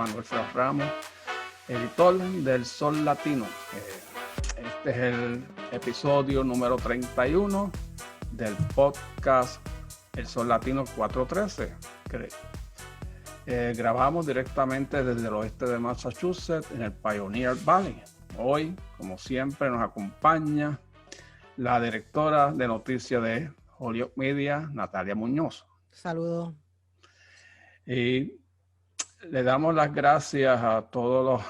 Manuel Franz Ramos, editor del Sol Latino. Este es el episodio número 31 del podcast El Sol Latino 413. Grabamos directamente desde el oeste de Massachusetts, en el Pioneer Valley. Hoy, como siempre, nos acompaña la directora de noticias de Holyoke Media, Natalia Muñoz. Saludos. Y le damos las gracias a todos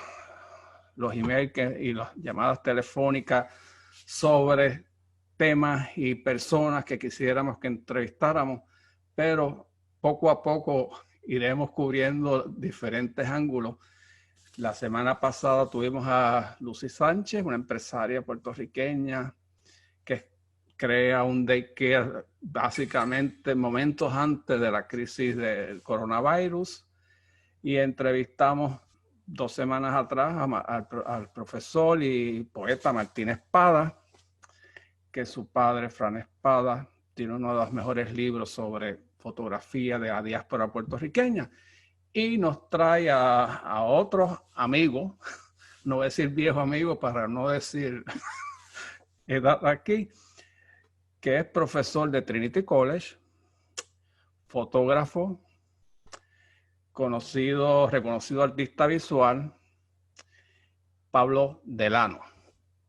los emails y las llamadas telefónicas sobre temas y personas que quisiéramos que entrevistáramos, pero poco a poco iremos cubriendo diferentes ángulos. La semana pasada tuvimos a Lucy Sánchez, una empresaria puertorriqueña que crea un daycare básicamente momentos antes de la crisis del coronavirus, y entrevistamos 2 semanas atrás al profesor y poeta Martín Espada, que su padre, Fran Espada, tiene uno de los mejores libros sobre fotografía de la diáspora puertorriqueña, y nos trae a otros amigos, no voy a decir viejo amigo para no decir edad aquí, que es profesor de Trinity College, fotógrafo, reconocido artista visual, Pablo Delano.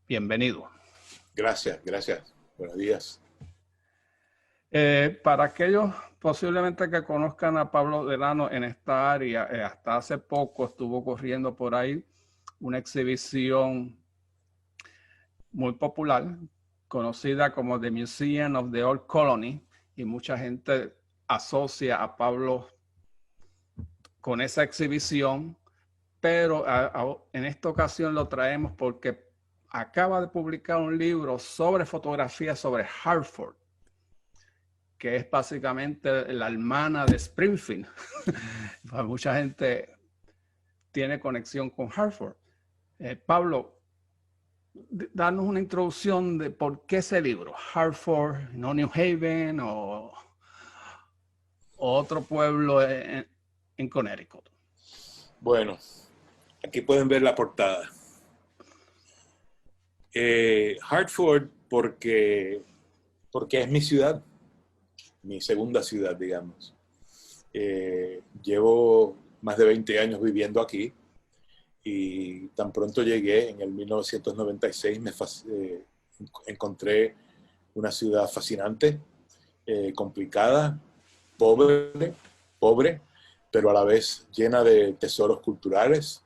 Bienvenido. Gracias. Buenos días. Para aquellos posiblemente que conozcan a Pablo Delano en esta área, hasta hace poco estuvo corriendo por ahí una exhibición muy popular, conocida como The Museum of the Old Colony, y mucha gente asocia a Pablo con esa exhibición, pero en esta ocasión lo traemos porque acaba de publicar un libro sobre fotografía sobre Hartford, que es básicamente la hermana de Springfield. Mucha gente tiene conexión con Hartford. Pablo, danos una introducción de por qué ese libro, Hartford, no New Haven o otro pueblo en Connecticut. Bueno, aquí pueden ver la portada. Hartford porque es mi ciudad, mi segunda ciudad, digamos. Llevo más de 20 años viviendo aquí y tan pronto llegué en el 1996 encontré una ciudad fascinante, complicada, pobre, pero a la vez llena de tesoros culturales.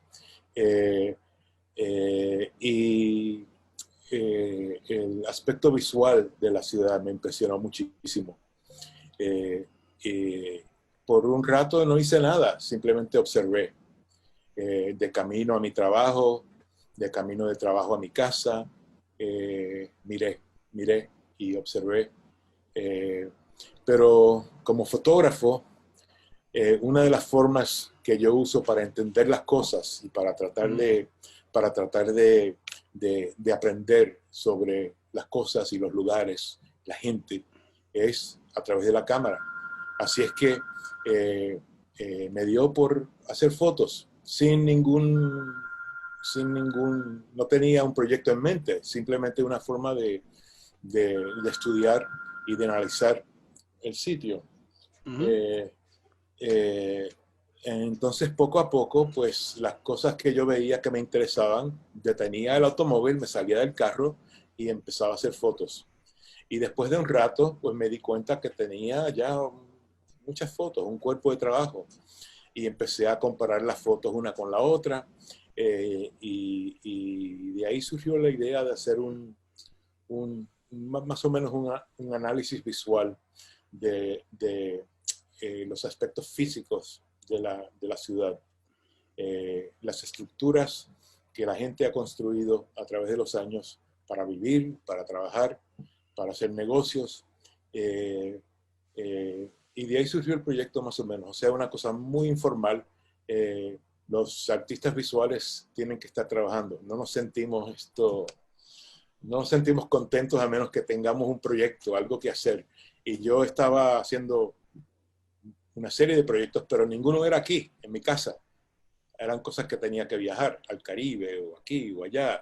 Y el aspecto visual de la ciudad me impresionó muchísimo. Por un rato no hice nada, simplemente observé. De camino a mi trabajo, de camino de trabajo a mi casa, miré y observé. Pero como fotógrafo, una de las formas que yo uso para entender las cosas y para tratar de aprender sobre las cosas y los lugares, la gente, es a través de la cámara. Así es que me dio por hacer fotos no tenía un proyecto en mente, simplemente una forma de estudiar y de analizar el sitio. Uh-huh. Entonces, poco a poco, pues las cosas que yo veía que me interesaban, detenía el automóvil, me salía del carro y empezaba a hacer fotos. Y después de un rato, pues me di cuenta que tenía ya muchas fotos, un cuerpo de trabajo. Y empecé a comparar las fotos una con la otra. Y de ahí surgió la idea de hacer más o menos un análisis visual de los aspectos físicos de la ciudad, las estructuras que la gente ha construido a través de los años para vivir, para trabajar, para hacer negocios, y de ahí surgió el proyecto más o menos, o sea, una cosa muy informal. Los artistas visuales tienen que estar trabajando, no nos sentimos contentos a menos que tengamos un proyecto, algo que hacer, y yo estaba haciendo una serie de proyectos, pero ninguno era aquí, en mi casa. eran cosas que tenía que viajar al Caribe o aquí o allá,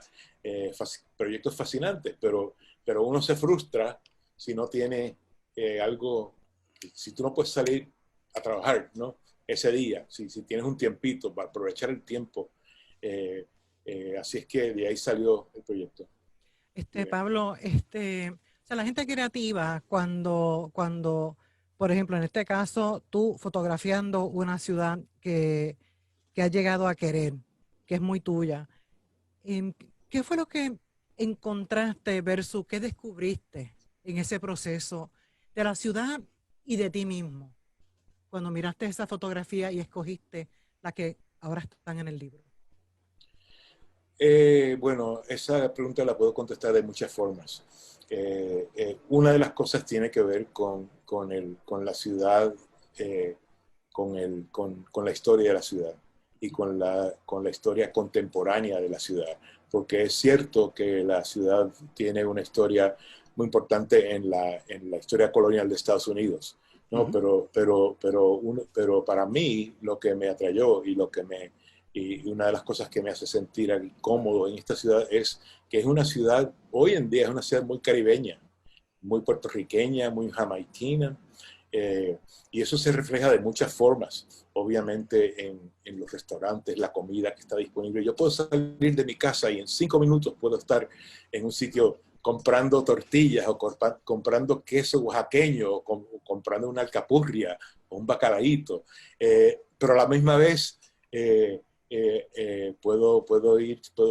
proyectos fascinantes, pero uno se frustra si no tiene algo, si tú no puedes salir a trabajar, ¿no? Ese día, si tienes un tiempito para aprovechar el tiempo. Así es que de ahí salió el proyecto. Pablo, o sea, la gente creativa, por ejemplo, en este caso, tú fotografiando una ciudad que has llegado a querer, que es muy tuya, ¿qué fue lo que encontraste versus qué descubriste en ese proceso de la ciudad y de ti mismo, cuando miraste esa fotografía y escogiste la que ahora están en el libro? Bueno, esa pregunta la puedo contestar de muchas formas. Una de las cosas tiene que ver con la ciudad, con la historia de la ciudad y con la historia contemporánea de la ciudad. Porque es cierto que la ciudad tiene una historia muy importante en la historia colonial de Estados Unidos, ¿no? Pero para mí lo que me atrayó y una de las cosas que me hace sentir cómodo en esta ciudad es que es una ciudad, hoy en día es una ciudad muy caribeña, muy puertorriqueña, muy jamaiquina, y eso se refleja de muchas formas, obviamente en los restaurantes, la comida que está disponible. Yo puedo salir de mi casa y en 5 minutos puedo estar en un sitio comprando tortillas o comprando queso oaxaqueño o comprando una alcapurria o un bacalaíto, pero a la misma vez puedo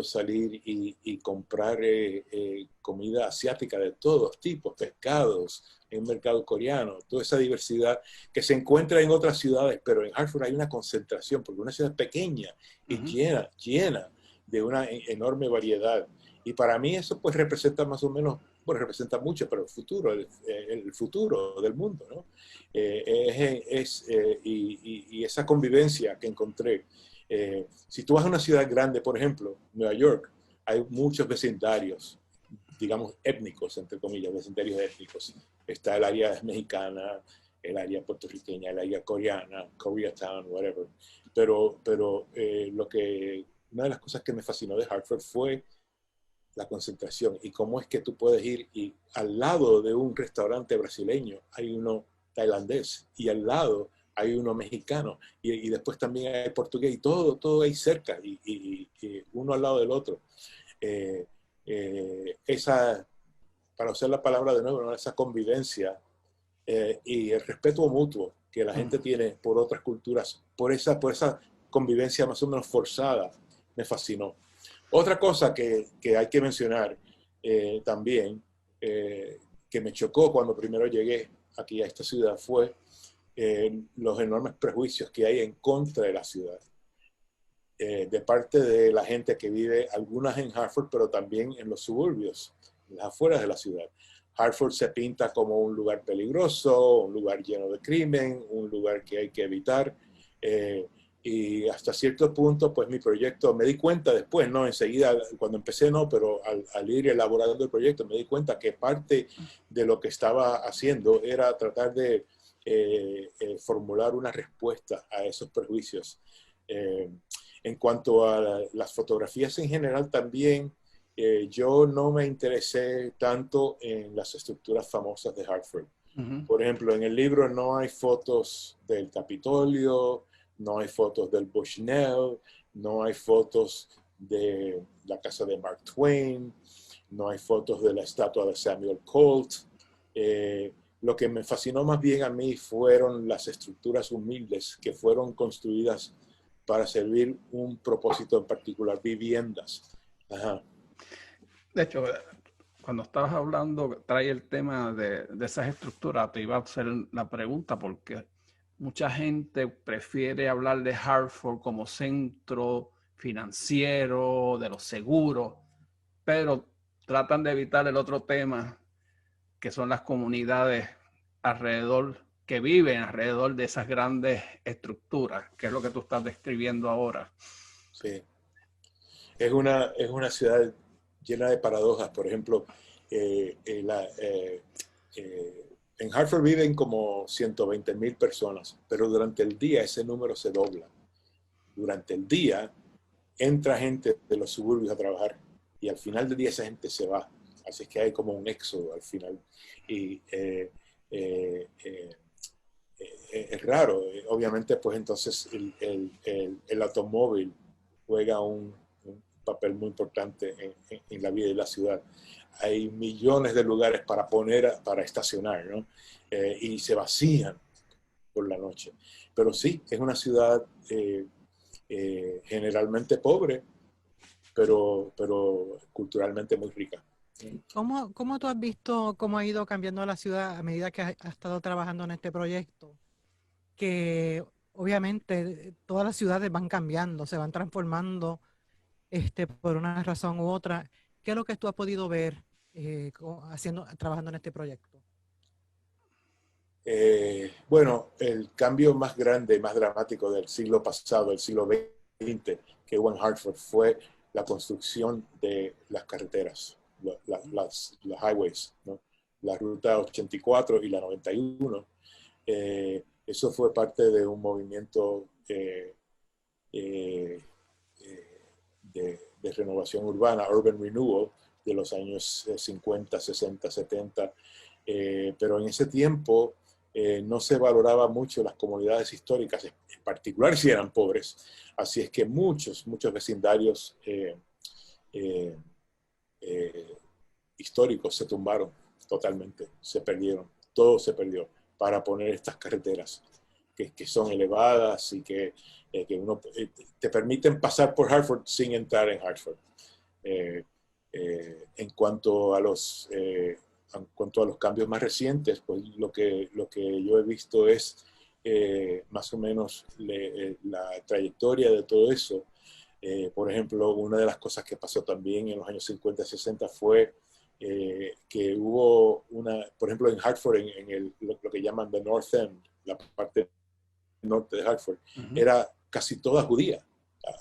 salir y comprar comida asiática de todos tipos, pescados, en un mercado coreano, toda esa diversidad que se encuentra en otras ciudades, pero en Hartford hay una concentración, porque es una ciudad pequeña y llena de una enorme variedad. Y para mí eso pues representa más o menos, bueno, representa mucho, pero el futuro del mundo, ¿no? Y esa convivencia que encontré. Si tú vas a una ciudad grande, por ejemplo, Nueva York, hay muchos vecindarios, digamos, étnicos, entre comillas, vecindarios étnicos. Está el área mexicana, el área puertorriqueña, el área coreana, Koreatown, whatever. Una de las cosas que me fascinó de Hartford fue la concentración y cómo es que tú puedes ir y al lado de un restaurante brasileño hay uno tailandés y al lado hay uno mexicano y después también hay portugués y todo ahí cerca y uno al lado del otro. Esa, para usar la palabra de nuevo, ¿no? Esa convivencia y el respeto mutuo que la gente tiene por otras culturas, por esa convivencia más o menos forzada, me fascinó. Otra cosa que hay que mencionar también, que me chocó cuando primero llegué aquí a esta ciudad, fue los enormes prejuicios que hay en contra de la ciudad, de parte de la gente que vive, algunas en Hartford, pero también en los suburbios, en las afueras de la ciudad. Hartford se pinta como un lugar peligroso, un lugar lleno de crimen, un lugar que hay que evitar. Y hasta cierto punto, pues mi proyecto, me di cuenta después, no enseguida, cuando empecé no, pero al ir elaborando el proyecto, me di cuenta que parte de lo que estaba haciendo era tratar de formular una respuesta a esos prejuicios. En cuanto a las fotografías en general también, yo no me interesé tanto en las estructuras famosas de Hartford. Por ejemplo, en el libro no hay fotos del Capitolio, no hay fotos del Bushnell, no hay fotos de la casa de Mark Twain, no hay fotos de la estatua de Samuel Colt. Lo que me fascinó más bien a mí fueron las estructuras humildes que fueron construidas para servir un propósito en particular, viviendas. Ajá. De hecho, cuando estabas hablando, trae el tema de esas estructuras, te iba a hacer la pregunta porque mucha gente prefiere hablar de Hartford como centro financiero, de los seguros, pero tratan de evitar el otro tema, que son las comunidades alrededor, que viven alrededor de esas grandes estructuras, que es lo que tú estás describiendo ahora. Sí. Es una ciudad llena de paradojas. Por ejemplo, en Hartford viven como 120,000 personas, pero durante el día ese número se dobla. durante el día entra gente de los suburbios a trabajar y al final del día esa gente se va. Así es que hay como un éxodo al final. Y es raro. Obviamente, pues entonces el automóvil juega un papel muy importante en la vida de la ciudad. Hay millones de lugares para estacionar, ¿no? Y se vacían por la noche. Pero sí, es una ciudad generalmente pobre, pero culturalmente muy rica. ¿Cómo tú has visto cómo ha ido cambiando la ciudad a medida que has estado trabajando en este proyecto? Que obviamente todas las ciudades van cambiando, se van transformando por una razón u otra. ¿Qué es lo que tú has podido ver trabajando en este proyecto? Bueno, el cambio más grande, más dramático del siglo pasado, del siglo XX, que hubo en Hartford, fue la construcción de las carreteras, las highways, ¿no? La ruta 84 y la 91. Eso fue parte de un movimiento de renovación urbana, urban renewal, de los años 50, 60, 70. Pero en ese tiempo no se valoraba mucho las comunidades históricas, en particular si eran pobres. Así es que muchos vecindarios históricos se tumbaron totalmente, se perdieron, todo se perdió para poner estas carreteras que son elevadas y que te permiten pasar por Hartford sin entrar en Hartford. En cuanto a los cambios más recientes, pues lo que yo he visto es más o menos la trayectoria de todo eso. Por ejemplo, una de las cosas que pasó también en los años 50 y 60 fue que hubo por ejemplo, en Hartford, lo que llaman the North End, la parte norte de Hartford, era casi toda judía.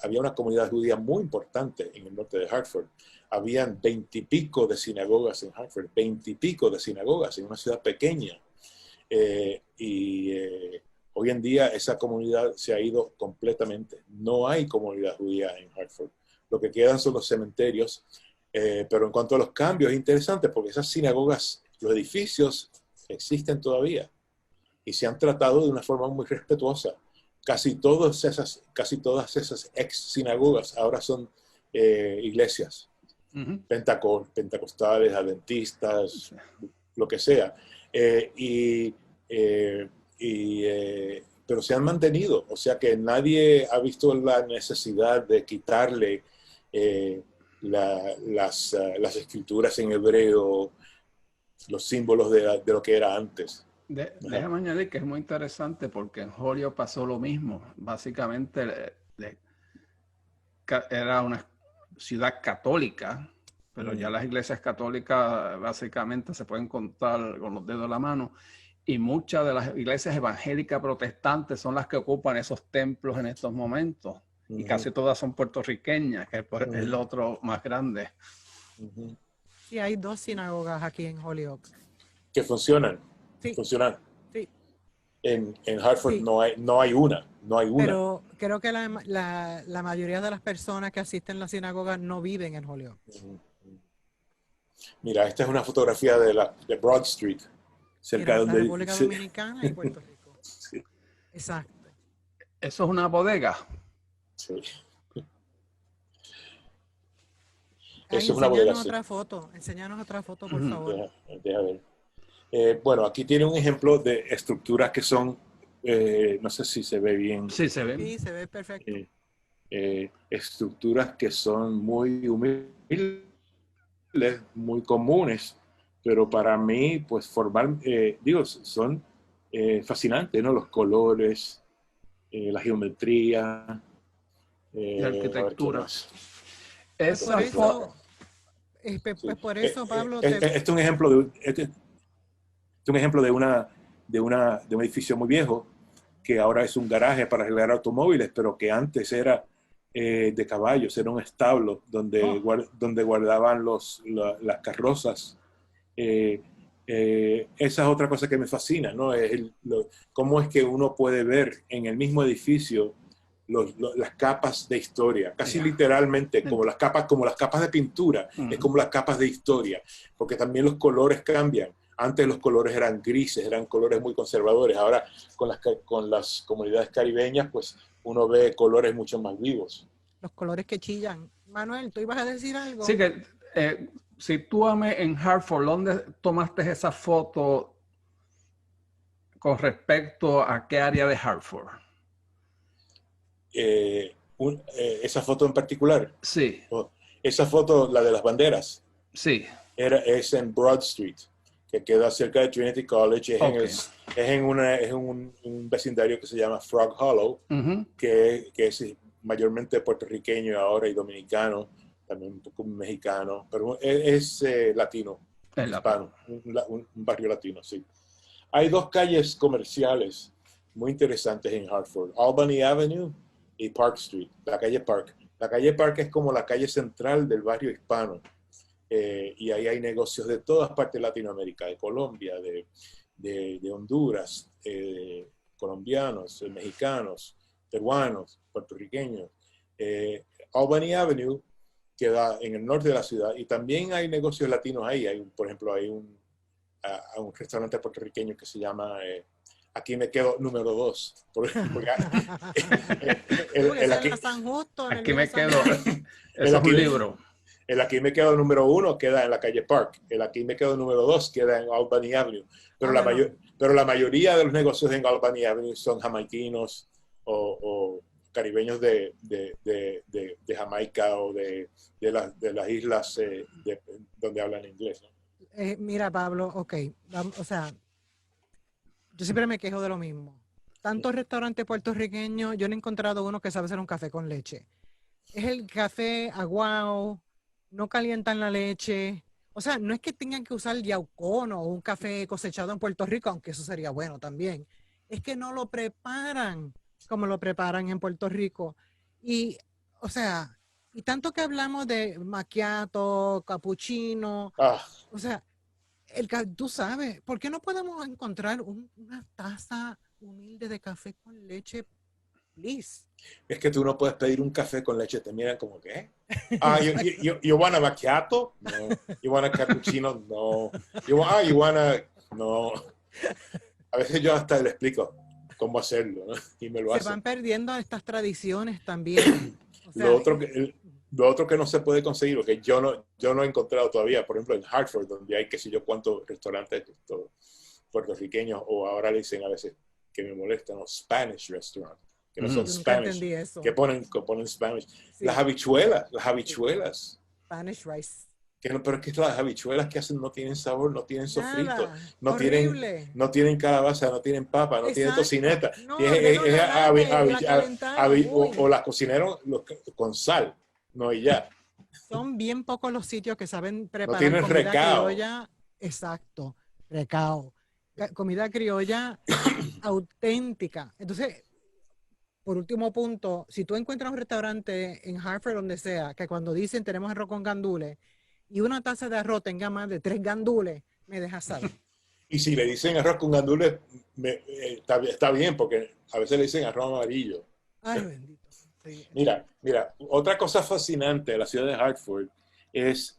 Había una comunidad judía muy importante en el norte de Hartford. Habían 20 y pico de sinagogas en Hartford, 20 y pico de sinagogas en una ciudad pequeña. Hoy en día esa comunidad se ha ido completamente. No hay comunidad judía en Hartford. Lo que quedan son los cementerios. Pero en cuanto a los cambios, es interesante porque esas sinagogas, los edificios existen todavía y se han tratado de una forma muy respetuosa. Casi todas esas ex sinagogas ahora son iglesias, pentecostales, adventistas, lo que sea. Pero se han mantenido, o sea que nadie ha visto la necesidad de quitarle las escrituras en hebreo, los símbolos de lo que era antes. Déjame añadir que es muy interesante porque en Holyoke pasó lo mismo. Básicamente era una ciudad católica, pero ya las iglesias católicas básicamente se pueden contar con los dedos de la mano. Y muchas de las iglesias evangélicas protestantes son las que ocupan esos templos en estos momentos. Y casi todas son puertorriqueñas, que es lo otro más grande. Sí, hay 2 sinagogas aquí en Holyoke. ¿Que funcionan? Sí. ¿Funcionan? Sí. En Hartford sí. no hay una. Pero creo que la mayoría de las personas que asisten a la sinagoga no viven en Holyoke. Mira, esta es una fotografía de Broad Street, cerca de la República Dominicana y Puerto Rico. Sí. Exacto. ¿Eso es una bodega? Sí. Eso es una bodega. Enséñanos otra foto, por favor. Deja ver. Bueno, aquí tiene un ejemplo de estructuras que son, no sé si se ve bien. Sí, se ve. Sí, se ve perfecto. Estructuras que son muy humildes, muy comunes, pero para mí, pues son fascinantes, ¿no? Los colores, la geometría, la arquitectura. Por eso, Pablo. Este es un ejemplo de un edificio muy viejo que ahora es un garaje para arreglar automóviles, pero que antes era de caballos, era un establo donde guardaban las carrozas. Esa es otra cosa que me fascina, ¿no? Cómo es que uno puede ver en el mismo edificio las capas de historia, casi Yeah. literalmente como las capas de pintura, es como las capas de historia, porque también los colores cambian. Antes los colores eran grises, eran colores muy conservadores. Ahora con las comunidades caribeñas, pues uno ve colores mucho más vivos. Los colores que chillan. Manuel, ¿tú ibas a decir algo? Sí que sitúame en Hartford, ¿dónde tomaste esa foto con respecto a qué área de Hartford? Esa foto en particular, Sí, esa foto, la de las banderas, sí. es en Broad Street, que queda cerca de Trinity College. Okay. Es en un vecindario que se llama Frog Hollow, que es mayormente puertorriqueño ahora y dominicano, también un poco mexicano, pero es latino, hispano, un barrio latino, sí. Hay dos calles comerciales muy interesantes en Hartford: Albany Avenue y Park Street, la calle Park. La calle Park es como la calle central del barrio hispano, y ahí hay negocios de todas partes de Latinoamérica, de Colombia, de Honduras, colombianos, mexicanos, peruanos, puertorriqueños. Albany Avenue queda en el norte de la ciudad, y también hay negocios latinos ahí. Por ejemplo, hay un restaurante puertorriqueño que se llama Aquí Me Quedo número 2. Aquí me quedo. Eso es un libro. El Aquí Me Quedo número 1 queda en la calle Park. El Aquí Me Quedo número 2 queda en Albany Avenue. Pero la mayoría de los negocios en Albany Avenue son jamaiquinos o caribeños de Jamaica o de las islas donde hablan inglés, ¿no? Mira, Pablo, ok, o sea, yo siempre me quejo de lo mismo. Tantos restaurantes puertorriqueños, yo no he encontrado uno que sabe hacer un café con leche. Es el café aguao, no calientan la leche. O sea, no es que tengan que usar yaucono o un café cosechado en Puerto Rico, aunque eso sería bueno también. Es que no lo preparan como lo preparan en Puerto Rico. Y, o sea, y tanto que hablamos de macchiato, cappuccino, o sea, tú sabes, ¿por qué no podemos encontrar una taza humilde de café con leche, please? Es que tú no puedes pedir un café con leche, te miran como, ¿qué? You want a macchiato? No. You want a cappuccino? No. You want a... No. A veces yo hasta le explico cómo hacerlo, ¿no? Y me lo hacen. Se van perdiendo estas tradiciones también. O sea, lo otro que no se puede conseguir, o que yo no he encontrado todavía, por ejemplo en Hartford, donde hay qué sé yo cuántos restaurantes puertorriqueños, o ahora le dicen a veces que me molestan, los Spanish restaurants, que no son Spanish, que ponen Spanish. Sí. Las habichuelas. Spanish rice. Pero es que las habichuelas que hacen no tienen sabor, no tienen sofrito, no tienen calabaza, no tienen papa, no tienen tocineta. No, o las cocinaron con sal, no, y ya. Son bien pocos los sitios que saben preparar no tienen comida recao. criolla. Exacto, recao. Comida criolla auténtica. Entonces, por último punto, si tú encuentras un restaurante en Hartford, donde sea, que cuando dicen tenemos arroz con gandules, y una taza de arroz tenga más de 3 gandules, me dejas saber. Y si le dicen arroz con gandules, está bien, porque a veces le dicen arroz amarillo. Ay, bendito. Sí. Mira, otra cosa fascinante de la ciudad de Hartford es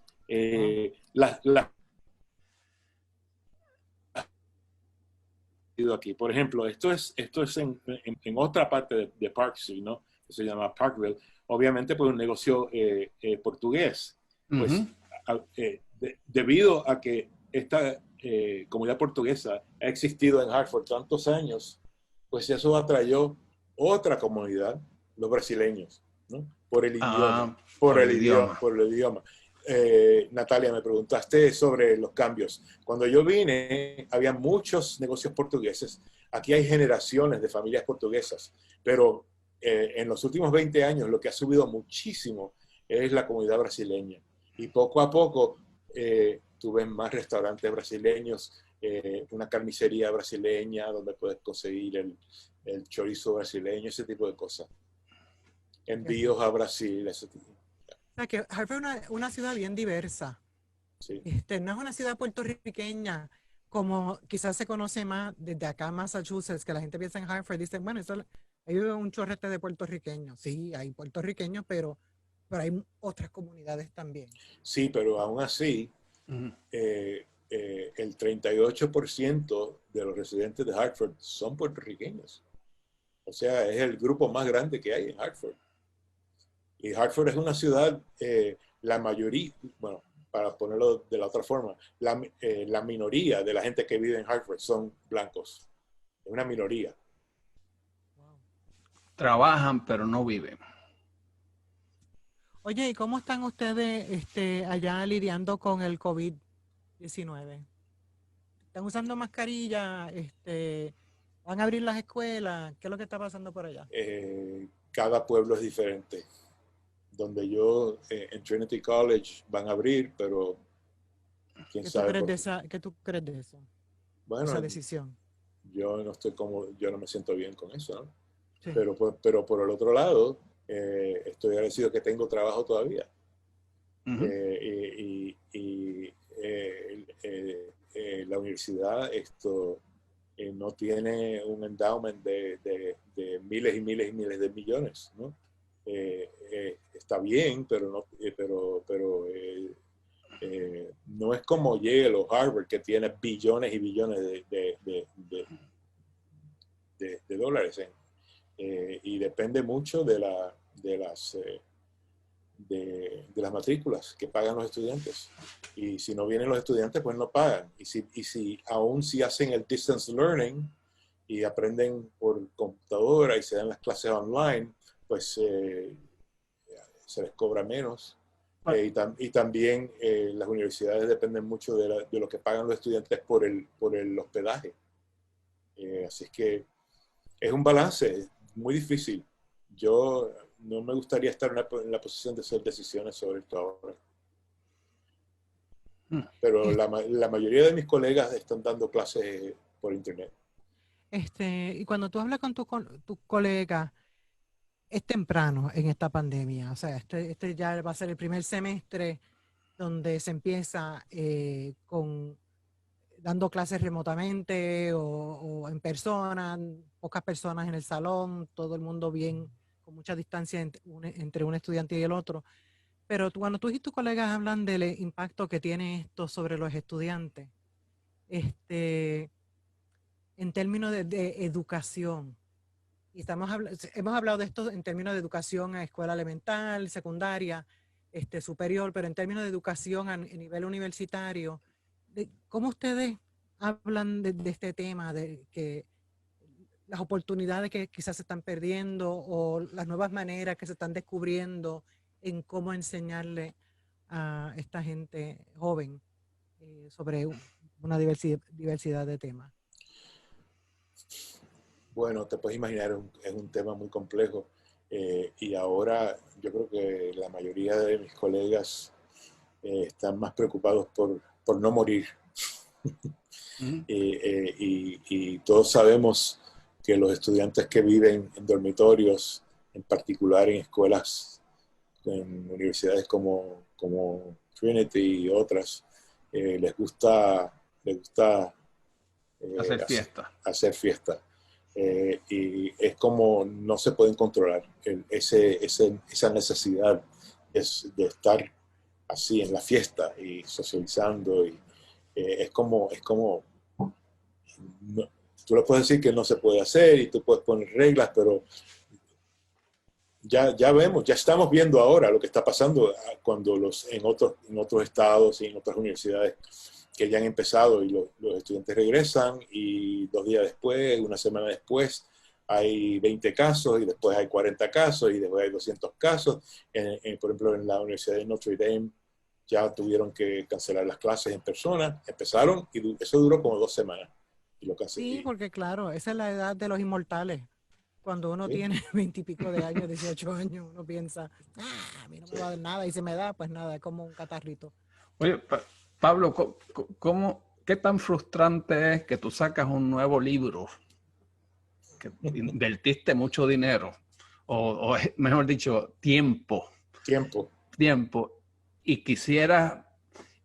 aquí. Por ejemplo, esto es en otra parte de Park Street, ¿no? Que se llama Parkville. Obviamente, pues un negocio portugués. Pues, debido a que esta comunidad portuguesa ha existido en Hartford tantos años, pues eso atrayó otra comunidad, los brasileños, ¿no? Por el idioma. Por el idioma. Natalia, me preguntaste sobre los cambios. Cuando yo vine, había muchos negocios portugueses. Aquí hay generaciones de familias portuguesas, pero en los últimos 20 años lo que ha subido muchísimo es la comunidad brasileña. Y poco a poco tú ves más restaurantes brasileños, una carnicería brasileña donde puedes conseguir el chorizo brasileño, ese tipo de cosas. Envíos a Brasil, ese tipo. O sea, que Hartford es una ciudad bien diversa. Sí. No es una ciudad puertorriqueña como quizás se conoce más desde acá en Massachusetts, que la gente piensa en Hartford y dicen, bueno, eso Hay un chorrete de puertorriqueños, sí, hay puertorriqueños, pero hay otras comunidades también. Sí, pero aún así, el 38% de los residentes de Hartford son puertorriqueños. O sea, es el grupo más grande que hay en Hartford. Y Hartford es una ciudad, la mayoría, bueno, para ponerlo de la otra forma, la minoría de la gente que vive en Hartford son blancos. Es una minoría. Wow. Trabajan, pero no viven. Oye, ¿y cómo están ustedes allá lidiando con el COVID-19? ¿Están usando mascarilla? ¿Van a abrir las escuelas? ¿Qué es lo que está pasando por allá? Cada pueblo es diferente. Donde yo, en Trinity College, van a abrir, pero quién sabe. ¿Qué tú crees de eso? Bueno, esa decisión. Yo no me siento bien con eso, ¿no? Sí. Pero por el otro lado, estoy agradecido que tengo trabajo todavía. La universidad no tiene un endowment de miles y miles y miles de millones, ¿no? Está bien, pero no es como Yale o Harvard, que tiene billones y billones de dólares. Y depende mucho de las matrículas que pagan los estudiantes. Y si no vienen los estudiantes, pues no pagan. Aún si hacen el distance learning y aprenden por computadora y se dan las clases online, pues se les cobra menos. Y también las universidades dependen mucho de lo que pagan los estudiantes por el hospedaje. Así es que es un balance muy difícil. Yo no me gustaría estar en la posición de hacer decisiones sobre esto ahora. Pero la mayoría de mis colegas están dando clases por internet. Y cuando tú hablas con tus colegas, es temprano en esta pandemia. O sea, este ya va a ser el primer semestre donde se empieza dando clases remotamente o en persona, pocas personas en el salón, todo el mundo bien, con mucha distancia entre un estudiante y el otro. Pero cuando tú y tus colegas hablan del impacto que tiene esto sobre los estudiantes, en términos de educación, y hemos hablado de esto en términos de educación a escuela elemental, secundaria, superior, pero en términos de educación a nivel universitario, ¿cómo ustedes hablan de este tema, de que las oportunidades que quizás se están perdiendo o las nuevas maneras que se están descubriendo en cómo enseñarle a esta gente joven sobre una diversidad de temas? Bueno, te puedes imaginar, es un tema muy complejo. Y ahora yo creo que la mayoría de mis colegas están más preocupados por no morir. Y todos sabemos que los estudiantes que viven en dormitorios, en particular en escuelas, en universidades como Trinity y otras, les gusta hacer fiesta. Y es como no se pueden controlar esa necesidad de estar así en la fiesta y socializando. Y es como no, tú le puedes decir que no se puede hacer y tú puedes poner reglas, pero ya estamos viendo ahora lo que está pasando cuando en otros estados y en otras universidades que ya han empezado y los estudiantes regresan y 2 días después, una semana después, hay 20 casos y después hay 40 casos y después hay 200 casos. Por ejemplo, en la Universidad de Notre Dame ya tuvieron que cancelar las clases en persona, empezaron y eso duró como 2 semanas. Y lo Sí, porque claro, esa es la edad de los inmortales. Cuando uno tiene 20 y pico de años, 18 años, uno piensa, a mí no me va a dar nada, y si me da, pues nada, es como un catarrito. Oye, Pablo, ¿qué tan frustrante es que tú sacas un nuevo libro, que invertiste mucho dinero, o mejor dicho, tiempo, y quisieras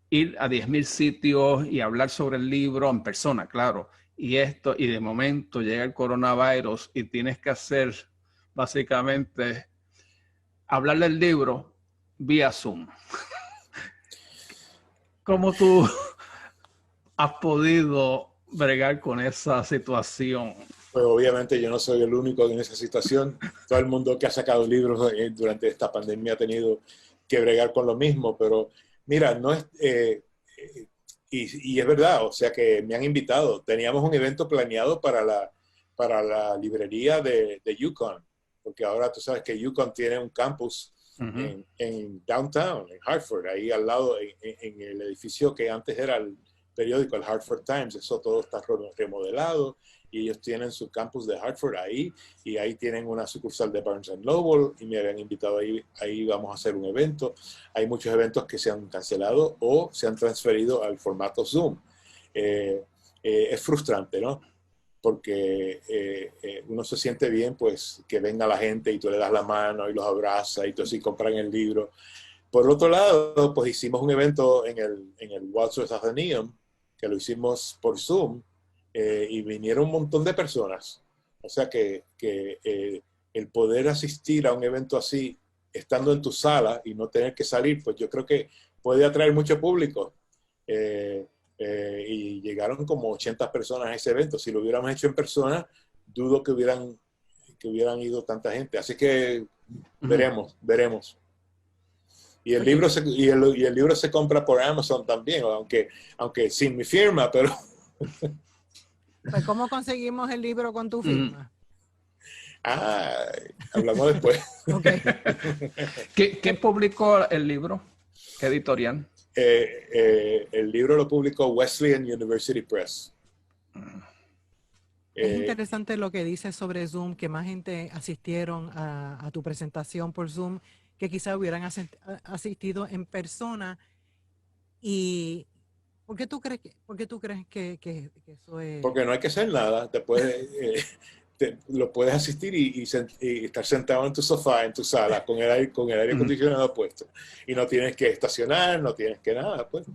ir a 10,000 sitios y hablar sobre el libro en persona, claro, y de momento llega el coronavirus y tienes que hacer básicamente hablar del libro vía Zoom. ¿Cómo tú has podido bregar con esa situación? Pues obviamente yo no soy el único en esa situación. Todo el mundo que ha sacado libros durante esta pandemia ha tenido que bregar con lo mismo, pero mira, no es, y es verdad, o sea que me han invitado. Teníamos un evento planeado para la librería de UConn, porque ahora tú sabes que UConn tiene un campus en downtown, en Hartford, ahí al lado, en el edificio que antes era el periódico, el Hartford Times. Eso todo está remodelado y ellos tienen su campus de Hartford ahí, y ahí tienen una sucursal de Barnes Noble, y me habían invitado ahí vamos a hacer un evento. Hay muchos eventos que se han cancelado o se han transferido al formato Zoom. Es frustrante, ¿no? Porque uno se siente bien, pues, que venga la gente y tú le das la mano y los abrazas y tú así compran el libro. Por otro lado, pues hicimos un evento en el Wadsworth Athenaeum, que lo hicimos por Zoom, y vinieron un montón de personas. O sea que el poder asistir a un evento así, estando en tu sala y no tener que salir, pues yo creo que puede atraer mucho público. Y llegaron como 80 personas a ese evento. Si lo hubiéramos hecho en persona, dudo que hubieran ido tanta gente. Así que veremos. Y el libro se compra por Amazon también, aunque sin mi firma, pero... Pues, ¿cómo conseguimos el libro con tu firma? Hablamos después. Okay. ¿Quién publicó el libro? ¿Qué editorial? El libro lo publicó Wesleyan University Press. Es interesante lo que dices sobre Zoom, que más gente asistieron a tu presentación por Zoom que quizá hubieran asistido en persona. ¿Y por qué tú crees que eso es? Porque no hay que hacer nada. Lo puedes asistir y estar sentado en tu sofá, en tu sala, con el aire acondicionado puesto. Y no tienes que estacionar, no tienes que nada. Pues.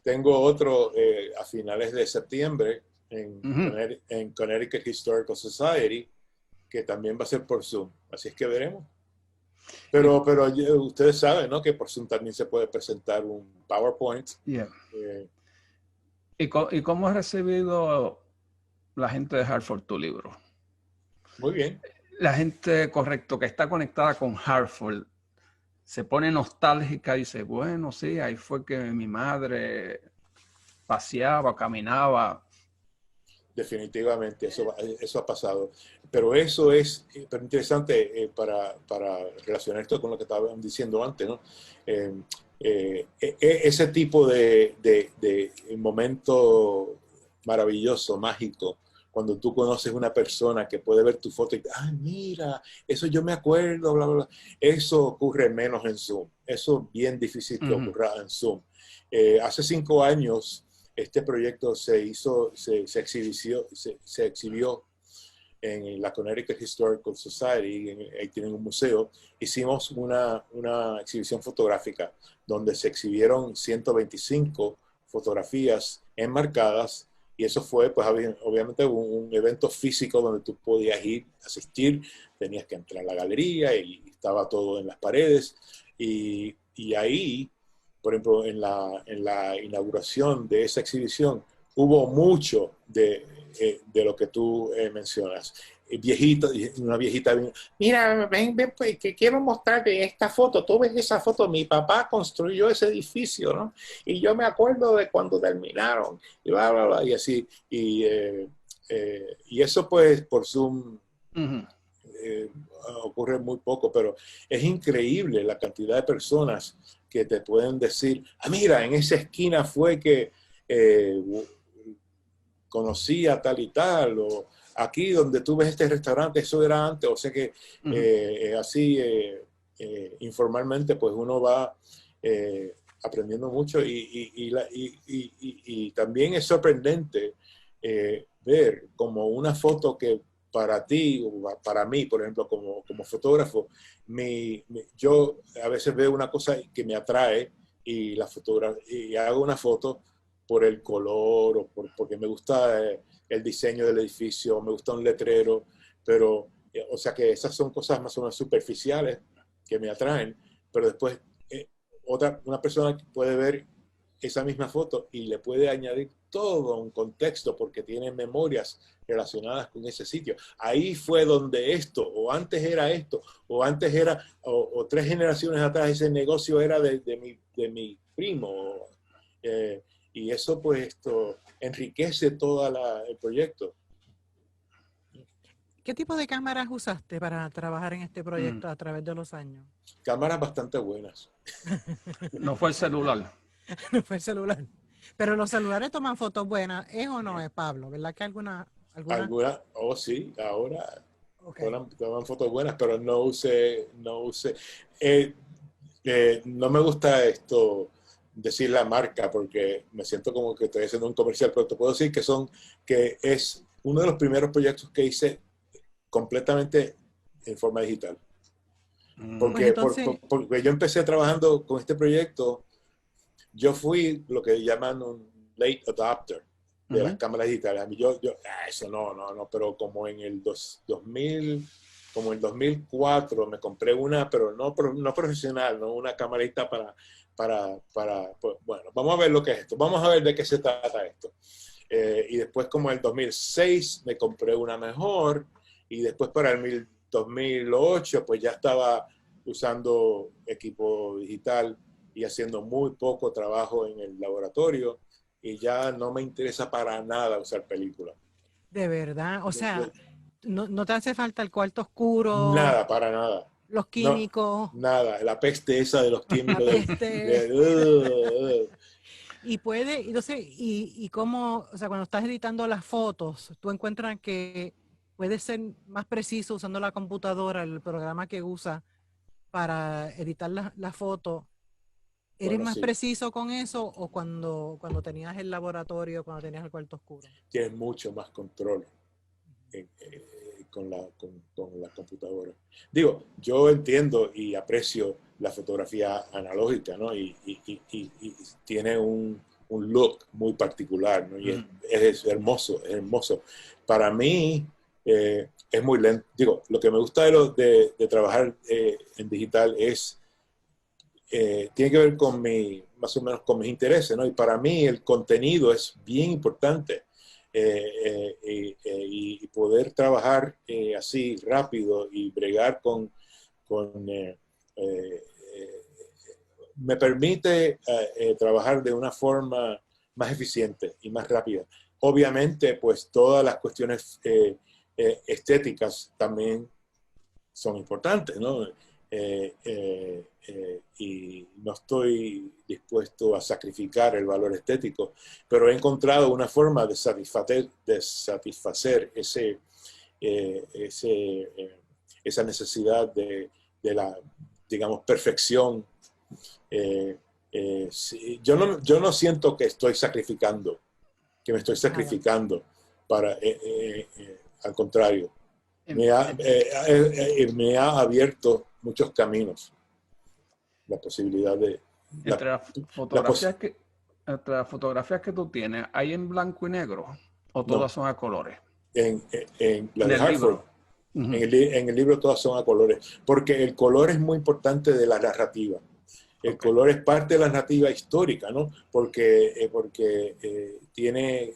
Tengo otro a finales de septiembre en Connecticut Historical Society, que también va a ser por Zoom. Así es que veremos. Pero ustedes saben, ¿no?, que por Zoom también se puede presentar un PowerPoint. Yeah. ¿Y cómo ha recibido la gente de Hartford tu libro? Muy bien. La gente, correcto, que está conectada con Hartford, se pone nostálgica y dice, bueno, sí, ahí fue que mi madre paseaba, caminaba. Definitivamente, eso ha pasado. Pero eso es interesante para relacionar esto con lo que estaban diciendo antes, ¿no? Ese tipo de momento maravilloso, mágico, cuando tú conoces una persona que puede ver tu foto y, mira, eso yo me acuerdo, bla, bla, bla. Eso ocurre menos en Zoom. Eso es bien difícil que ocurra en Zoom. Hace 5 años, este proyecto se exhibió en la Connecticut Historical Society, ahí tienen un museo. Hicimos una exhibición fotográfica donde se exhibieron 125 fotografías enmarcadas, y eso fue, pues obviamente, un evento físico donde tú podías ir, asistir, tenías que entrar a la galería y estaba todo en las paredes, y ahí, por ejemplo, en la inauguración de esa exhibición, hubo mucho de lo que tú mencionas. Una viejita vino, mira, ven, pues, que quiero mostrarte esta foto. Tú ves esa foto, mi papá construyó ese edificio, ¿no? Y yo me acuerdo de cuando terminaron, y bla, bla, bla, y así. Y eso, pues, por Zoom ocurre muy poco, pero es increíble la cantidad de personas que te pueden decir, mira, en esa esquina fue que conocí a tal y tal, o aquí donde tú ves este restaurante, eso era antes. O sea que así informalmente, pues uno va aprendiendo mucho, y también es sorprendente ver como una foto que para ti o para mí, por ejemplo, como fotógrafo, yo a veces veo una cosa que me atrae y y hago una foto por el color o porque me gusta el diseño del edificio, me gusta un letrero, pero, o sea que esas son cosas más o menos superficiales que me atraen, pero después una persona puede ver esa misma foto y le puede añadir todo un contexto porque tiene memorias relacionadas con ese sitio. Ahí fue donde esto, o antes era esto, o antes era, o 3 generaciones atrás ese negocio era de mi primo. Y eso pues esto enriquece todo el proyecto. ¿Qué tipo de cámaras usaste para trabajar en este proyecto a través de los años? Cámaras bastante buenas. No fue el celular. No fue el celular. Pero los celulares toman fotos buenas, ¿es o no es, Pablo? ¿Verdad que alguna? Oh sí, ahora Okay. toman fotos buenas, pero no no me gusta esto decir la marca porque me siento como que estoy haciendo un comercial, pero te puedo decir que es uno de los primeros proyectos que hice completamente en forma digital. Pues entonces, Porque yo empecé trabajando con este proyecto, yo fui lo que llaman un late adopter de las cámaras digitales. A mí eso no, pero como en el 2000, como en 2004 me compré una, pero no profesional, no una camarita pues, bueno, vamos a ver lo que es esto, vamos a ver de qué se trata esto. Y después como en el 2006 me compré una mejor y después para el 2008 pues ya estaba usando equipo digital y haciendo muy poco trabajo en el laboratorio y ya no me interesa para nada usar películas. de verdad, o sea, no te hace falta el cuarto oscuro, Nada, para nada. los No, químicos, nada. La peste esa de los la químicos. peste. Y entonces, y cómo, o sea, cuando estás editando las fotos, tú encuentras que puedes ser más preciso usando la computadora, el programa que usas para editar la foto. ¿Eres Bueno, más sí. preciso con eso o cuando tenías el laboratorio, cuando tenías el cuarto oscuro? Tienes mucho más control con la computadora. Digo, yo entiendo y aprecio la fotografía analógica, ¿no? Y tiene un look muy particular, ¿no? Y es hermoso, es hermoso. Para mí es muy lento. Digo, lo que me gusta de trabajar en digital tiene que ver con más o menos con mis intereses, ¿no? Y para mí el contenido es bien importante. Y poder trabajar así rápido y bregar con me permite trabajar de una forma más eficiente y más rápida. Obviamente, pues todas las cuestiones estéticas también son importantes, ¿no? Y no estoy dispuesto a sacrificar el valor estético, pero he encontrado una forma de satisfacer esa necesidad de la, digamos, perfección. Sí, yo no siento que estoy sacrificando, que me estoy sacrificando al contrario. Me ha abierto muchos caminos. La posibilidad de... Entre las fotografías que tú tienes, ¿hay en blanco y negro o todas son a colores? En la En de el Hartford, libro. en el libro todas son a colores, porque el color es muy importante de la narrativa. El color es parte de la narrativa histórica, ¿no? Porque tiene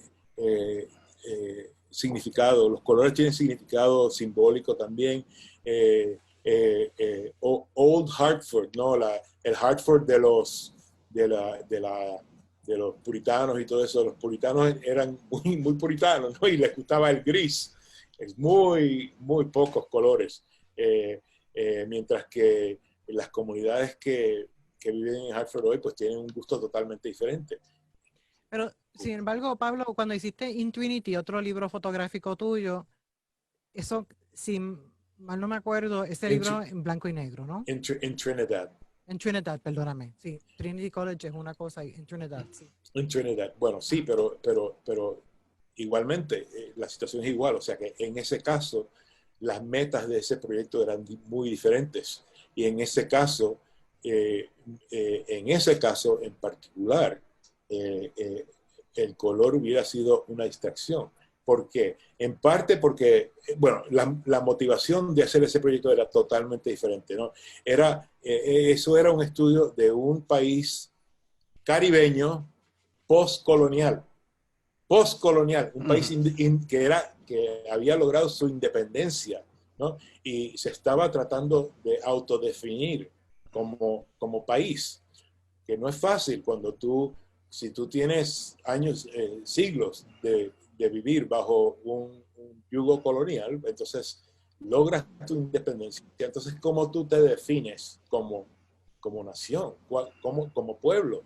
significado, los colores tienen significado simbólico también. Old Hartford, ¿no? El Hartford de los puritanos y todo eso. Los puritanos eran muy puritanos, ¿no? Y les gustaba el gris. Es muy pocos colores. Mientras que las comunidades que viven en Hartford hoy pues tienen un gusto totalmente diferente. Pero, sin embargo, Pablo, cuando hiciste In Trinity, otro libro fotográfico tuyo, eso, si mal no me acuerdo, ese libro en blanco y negro, ¿no? En Trinidad. En Trinidad, perdóname. Sí, Trinity College es una cosa y en Trinidad, sí. En Trinidad. Bueno, sí, pero igualmente la situación es igual. O sea que en ese caso, las metas de ese proyecto eran muy diferentes. Y en ese caso en particular, el color hubiera sido una distracción. ¿Por qué? En parte porque, bueno, la motivación de hacer ese proyecto era totalmente diferente, ¿no? Eso era un estudio de un país caribeño postcolonial, un país que había logrado su independencia, ¿no? Y se estaba tratando de autodefinir como país, que no es fácil si tú tienes años, siglos de vivir bajo un yugo colonial, entonces logras tu independencia. Entonces, ¿cómo tú te defines como nación, como pueblo?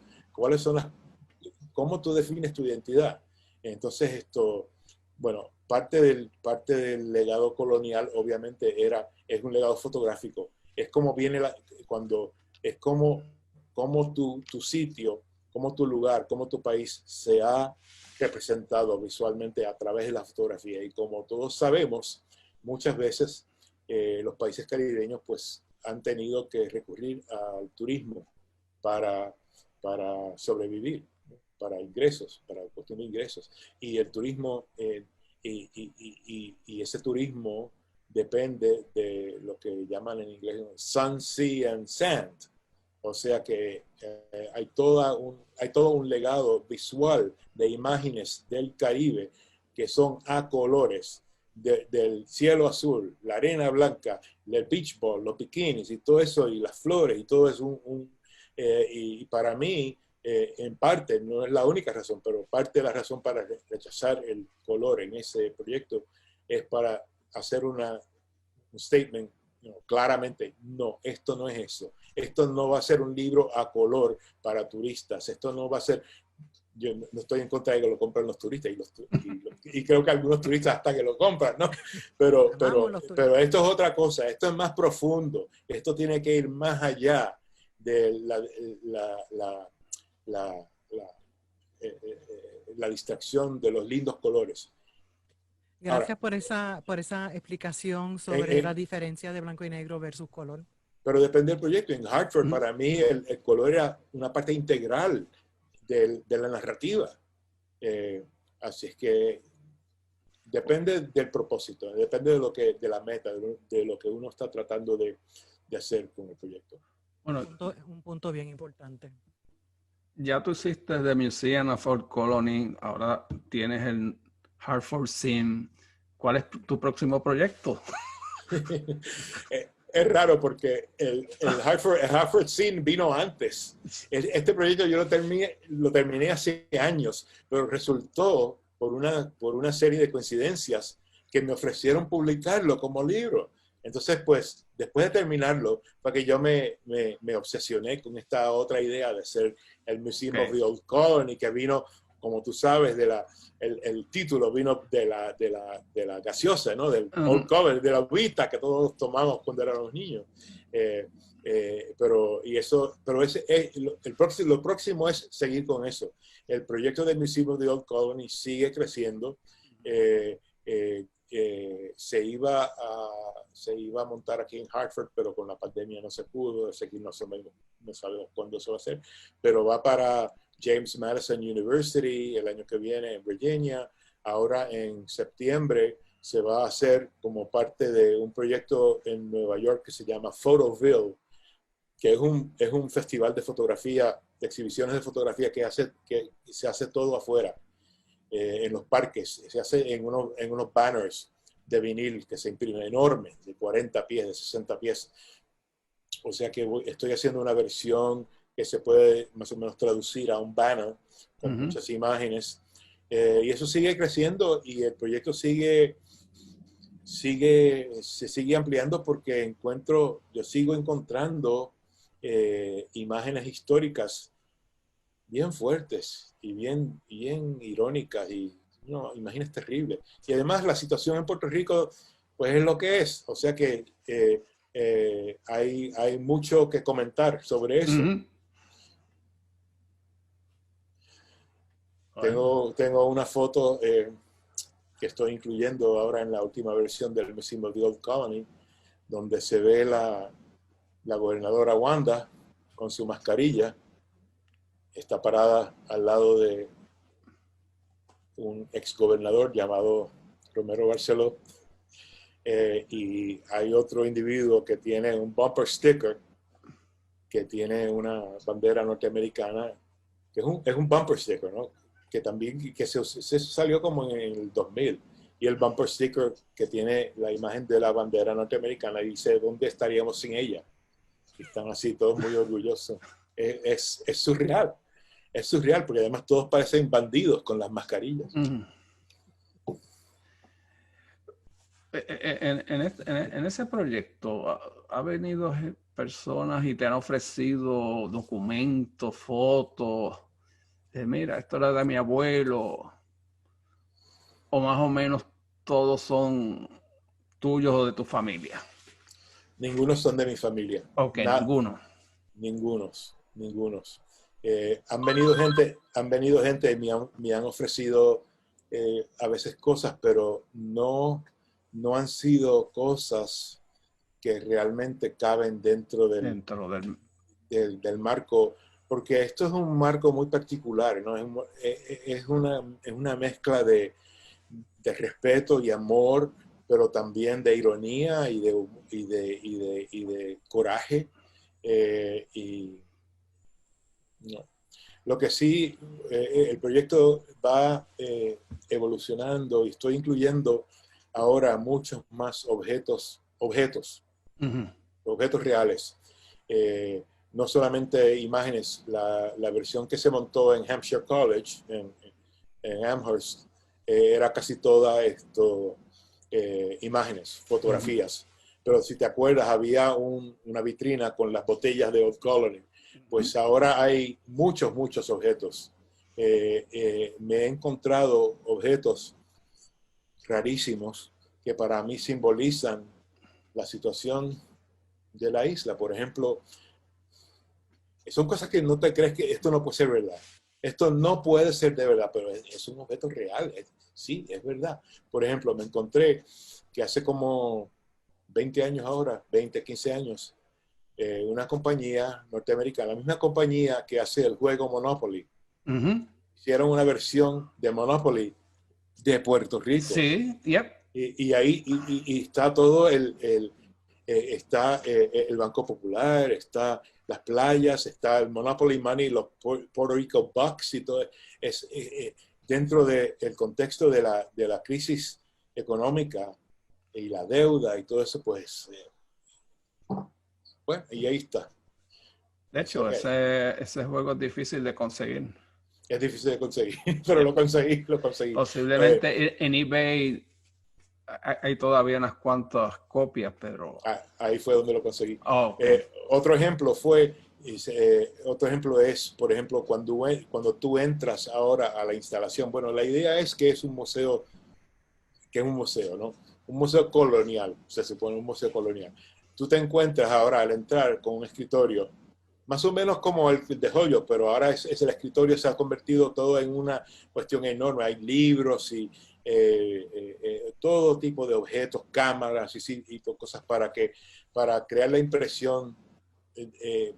¿Cómo tú defines tu identidad? Entonces bueno, parte del legado colonial obviamente es un legado fotográfico. Es como es como tu sitio, como tu lugar, como tu país se ha representado visualmente a través de la fotografía. Y como todos sabemos, muchas veces los países caribeños pues han tenido que recurrir al turismo para sobrevivir, ¿no? Para ingresos, para cuestión de ingresos. Y el turismo, y ese turismo depende de lo que llaman en inglés sun, sea and sand. O sea que hay todo un legado visual de imágenes del Caribe que son a colores, del cielo azul, la arena blanca, el beach ball, los bikinis y todo eso, y las flores, y todo es y para mí, en parte, no es la única razón, pero parte de la razón para rechazar el color en ese proyecto es para hacer un statement, no, claramente, no, esto no es eso. Esto no va a ser un libro a color para turistas. Esto no va a ser, yo no estoy en contra de que lo compren los turistas, y creo que algunos turistas hasta que lo compran, ¿no? Pero esto es otra cosa, esto es más profundo, esto tiene que ir más allá de la distracción de los lindos colores. Gracias Ahora, por esa explicación sobre la diferencia de blanco y negro versus color. Pero depende del proyecto. En Hartford, para mí, el color era una parte integral de la narrativa. Así es que depende del propósito, depende de la meta, de lo que uno está tratando de hacer con el proyecto. Bueno, un punto bien importante. Ya tú hiciste The Museum of Old Colony, ahora tienes el Hartford Scene. ¿Cuál es tu próximo proyecto? Es raro porque el Hartford Scene vino antes. Este proyecto yo lo terminé hace años, pero resultó por una serie de coincidencias que me ofrecieron publicarlo como libro. Entonces, pues, después de terminarlo, fue que yo me obsesioné con esta otra idea de hacer el Museum of the Old Colony, que vino, como tú sabes, el título vino de la gaseosa, ¿no? Del Old Colony, de la agüita que todos tomamos cuando éramos niños. Pero lo próximo es seguir con eso. El proyecto del Museum of the Old Colony sigue creciendo. Se iba a montar aquí en Hartford, pero con la pandemia no se pudo. No sabemos cuándo se va a hacer, pero va para James Madison University el año que viene en Virginia. Ahora en septiembre se va a hacer como parte de un proyecto en Nueva York que se llama Photoville, que es un festival de fotografía, de exhibiciones de fotografía que se hace todo afuera. En los parques, se hace en unos banners de vinil que se imprimen enormes, de 40 pies, de 60 pies. O sea que estoy haciendo una versión que se puede más o menos traducir a un banner con muchas imágenes. Y eso sigue creciendo y el proyecto se sigue ampliando porque yo sigo encontrando imágenes históricas bien fuertes y bien irónicas y imágenes terribles. Y además la situación en Puerto Rico pues es lo que es. O sea que hay mucho que comentar sobre eso. Tengo una foto que estoy incluyendo ahora en la última versión del Museum of the Old Colony, donde se ve la gobernadora Wanda con su mascarilla. Está parada al lado de un exgobernador llamado Romero Barceló, y hay otro individuo que tiene un bumper sticker que tiene una bandera norteamericana, que es un bumper sticker, ¿no? Que también que se salió como en el 2000. Y el bumper sticker que tiene la imagen de la bandera norteamericana dice, ¿dónde estaríamos sin ella? Y están así todos muy orgullosos. Es surreal. Es surreal porque además todos parecen bandidos con las mascarillas. En ese proyecto ha venido personas y te han ofrecido documentos, fotos. Mira, esto era de mi abuelo. O más o menos todos son tuyos o de tu familia. Ningunos son de mi familia. Ok, ninguno. Ningunos. Han venido gente y me han ofrecido a veces cosas, pero no han sido cosas que realmente caben dentro del marco, porque esto es un marco muy particular, ¿no? Es una mezcla de respeto y amor, pero también de ironía y de coraje. No. Lo que sí, el proyecto va evolucionando y estoy incluyendo ahora muchos más objetos reales. No solamente imágenes. La versión que se montó en Hampshire College, en Amherst, era casi toda imágenes, fotografías. Pero si te acuerdas, había una vitrina con las botellas de Old Colony. Pues ahora hay muchos objetos. Me he encontrado objetos rarísimos que para mí simbolizan la situación de la isla. Por ejemplo, son cosas que no te crees que esto no puede ser verdad. Esto no puede ser de verdad, pero es un objeto real. Sí, es verdad. Por ejemplo, me encontré que hace como 20 años ahora, 20, 15 años, una compañía norteamericana, la misma compañía que hace el juego Monopoly, hicieron una versión de Monopoly de Puerto Rico. Sí, yep. Y ahí está todo está el Banco Popular, está las playas, está el Monopoly Money, los Puerto Rico Bucks y todo. Es dentro del contexto de la crisis económica y la deuda y todo eso, pues, bueno, y ahí está. De hecho, ese juego es difícil de conseguir. Es difícil de conseguir, pero lo conseguí. Posiblemente en eBay hay todavía unas cuantas copias, pero... Ahí fue donde lo conseguí. Oh, okay. Otro ejemplo es, por ejemplo, cuando tú entras ahora a la instalación. Bueno, la idea es que es un museo, ¿no? Un museo colonial, se supone un museo colonial. Tú te encuentras ahora al entrar con un escritorio, más o menos como el de Holyoke, pero ahora el escritorio se ha convertido todo en una cuestión enorme. Hay libros y todo tipo de objetos, cámaras y cosas para crear la impresión,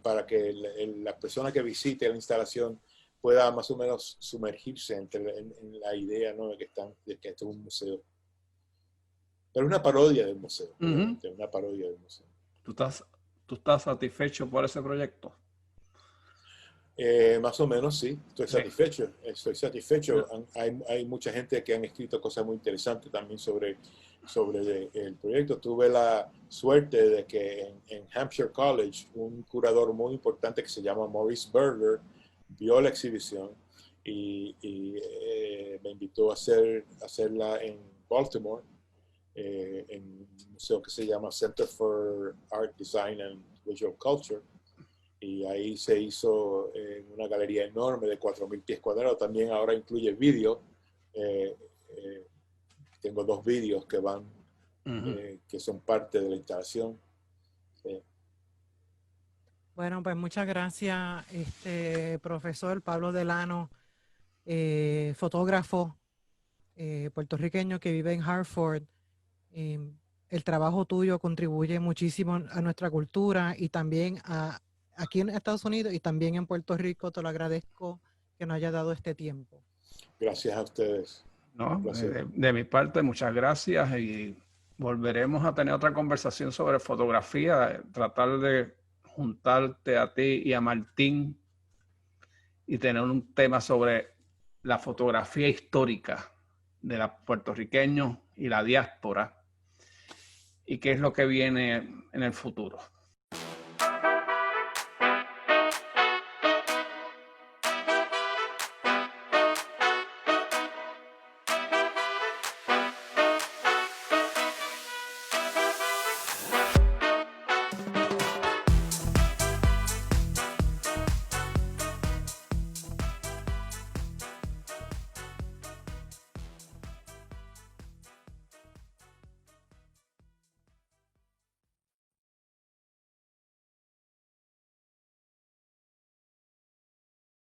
para que la persona que visite la instalación pueda más o menos sumergirse en la idea, ¿no? de que esto es un museo. Pero es una parodia del museo. Una parodia del museo. ¿Tú estás satisfecho por ese proyecto? Más o menos, sí. Estoy satisfecho. Hay mucha gente que han escrito cosas muy interesantes también sobre el proyecto. Tuve la suerte de que en Hampshire College, un curador muy importante que se llama Maurice Berger vio la exhibición y me invitó a hacerla en Baltimore, en un museo que se llama Center for Art, Design and Visual Culture. Y ahí se hizo en una galería enorme de 4.000 pies cuadrados. También ahora incluye vídeo. Tengo 2 vídeos que van, que son parte de la instalación. Bueno, pues muchas gracias, profesor Pablo Delano, fotógrafo puertorriqueño que vive en Hartford. El trabajo tuyo contribuye muchísimo a nuestra cultura y también aquí en Estados Unidos y también en Puerto Rico. Te lo agradezco que nos haya dado este tiempo. Gracias a ustedes. ¿no? placer. De mi parte, muchas gracias y volveremos a tener otra conversación sobre fotografía, tratar de juntarte a ti y a Martín y tener un tema sobre la fotografía histórica de los puertorriqueños y la diáspora y qué es lo que viene en el futuro.